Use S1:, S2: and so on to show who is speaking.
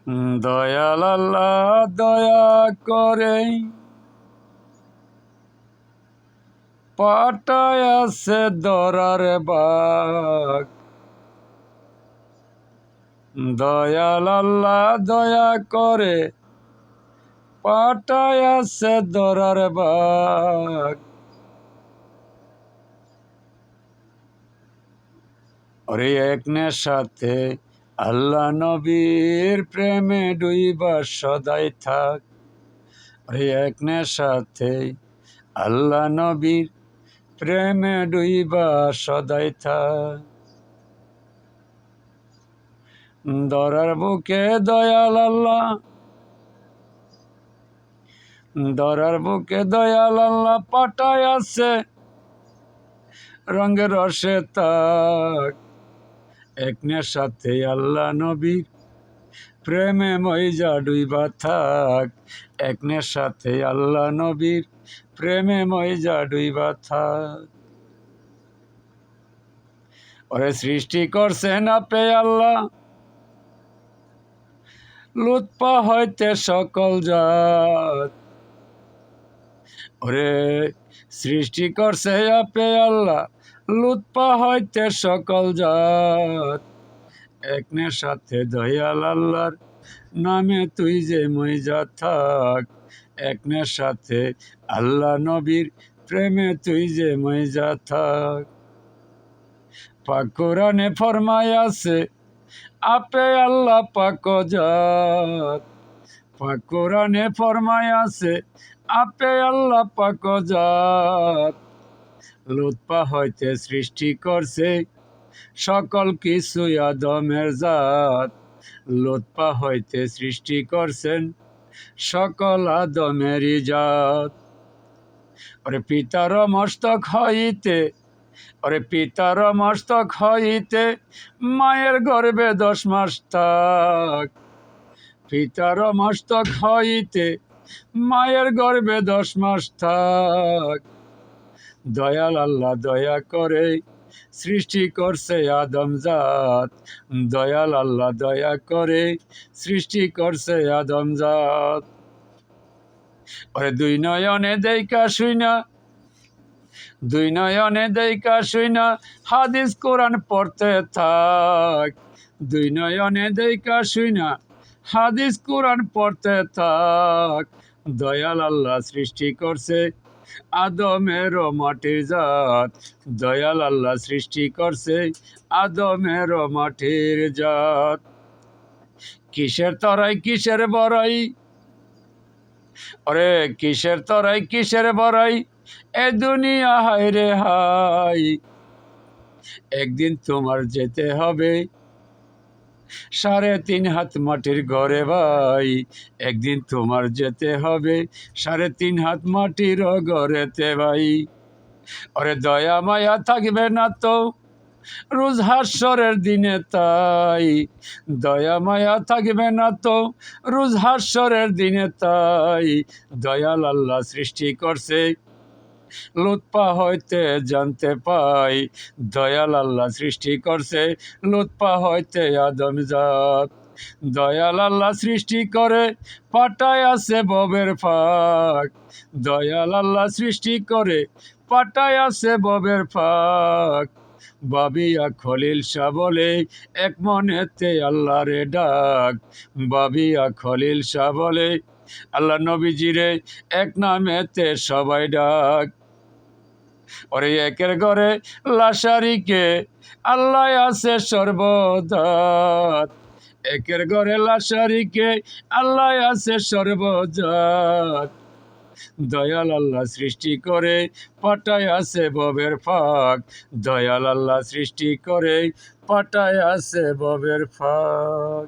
S1: দয়াল আল্লাহ দয়া করে পাটায় আছে দরার বাগ। দয়াল আল্লাহ দয়া করে পাটায় আছে দরার বাগ। ওরে একনের সাথে আল্লাহ নবীর প্রেমে ডুইবা সদাই থাক। ওরে একনের সাথে আল্লাহ নবীর প্রেমে ডুইবা সদাই থাক। দরার বুকে দয়াল আল্লাহ, দরার বুকে দয়াল আল্লাহ পাটায় আছে রঙের রসে তাক। একনের সাথে আল্লাহ নবীর প্রেমে মইজা ডুইবা থাক। একনের সাথে আল্লাহ নবীর প্রেমে মইজা ডুইবা থাক। ওরে সৃষ্টি করছেন আপে আল্লাহ লুৎপা হইতে সকল জাত। ওরে সৃষ্টি করছে আপে আল্লাহ লুৎপা হইতে সকল জাত। একনের সাথে দয়াল আল্লাহর নামে তুই যে মইজা থাক। একনের সাথে আল্লাহ নবীর প্রেমে তুই যে মইজা থাক। পাক কোরআনে ফরমায় আছে আপে আল্লাহ পাক জাত। পাক কোরআনে ফরমায় আছে আপে আল্লাহ পাক জাত। লুৎপা হইতে সৃষ্টি করছে সকল কিছু আদমের জাত। লুৎপা হইতে সৃষ্টি করছেন সকল আদমেরই জাত। ওরে পিতার মস্তক হইতে, ওরে পিতার মস্তক হইতে মায়ের গর্ভে 10 মাস থাক। পিতার মস্তক হইতে মায়ের গর্ভে 10 মাস থাক। দয়াল আল্লাহ দয়া করে সৃষ্টি করছে আদম জাত। দয়াল আল্লাহ দয়া করে সৃষ্টি করছে আদম জাত। ওরে দুই নয়নে দেইকা শুইনা, দুই নয়নে দেইকা শুইনা হাদিস কোরআন পড়তে থাক। দুই নয়নে দেইকা শুইনা হাদিস কোরআন পড়তে থাক। দয়াল আল্লাহ সৃষ্টি করছে আদমের মাটির জাত। দয়াল আল্লাহ সৃষ্টি করছে আদমের মাটির জাত। কিসের তরাই কিসের বড়াই, ওরে কিসের তরাই কিসের বড়াই এ দুনিয়া হায় রে হাই। একদিন তোমার যেতে হবে 3.5 হাত মাটির ঘরে ভাই। একদিন তোমার যেতে হবে 3.5 হাত মাটির ঘরেতে ভাই। ওরে দয়া মায়া থাকবে না তো রোজ হাসরের দিনে তাই। দয়া মায়া থাকবে না তো রোজ হাসরের দিনে তাই। দয়াল আল্লাহ সৃষ্টি করছে লুৎপা হইতে জানতে পাই। দয়াল আল্লাহ সৃষ্টি করছে লুৎপা হইতে আদম জাত। দয়াল আল্লাহ সৃষ্টি করে পাটায় আছে ববের ফাঁক। দয়াল আল্লাহ সৃষ্টি করে পাটায় আছে ববের ফাঁক। বাবিয়া খলিল শাহ বলে এক মনেতে আল্লাহ রে ডাক। বাবিয়া খলিল শাহ বলে আল্লাহ নবীজিরে এক নামেতে সবাই ডাক। ওরে একের ঘরে লাশারিকে আল্লাহ আছে সর্বদাত। একের ঘরে লাশারিকে আল্লাহ আছে সর্বজাত। দয়াল আল্লাহ সৃষ্টি করে পাটায় আছে ববের ফাঁক। দয়াল আল্লাহ সৃষ্টি করে পাটায় আছে ববের ফাঁক।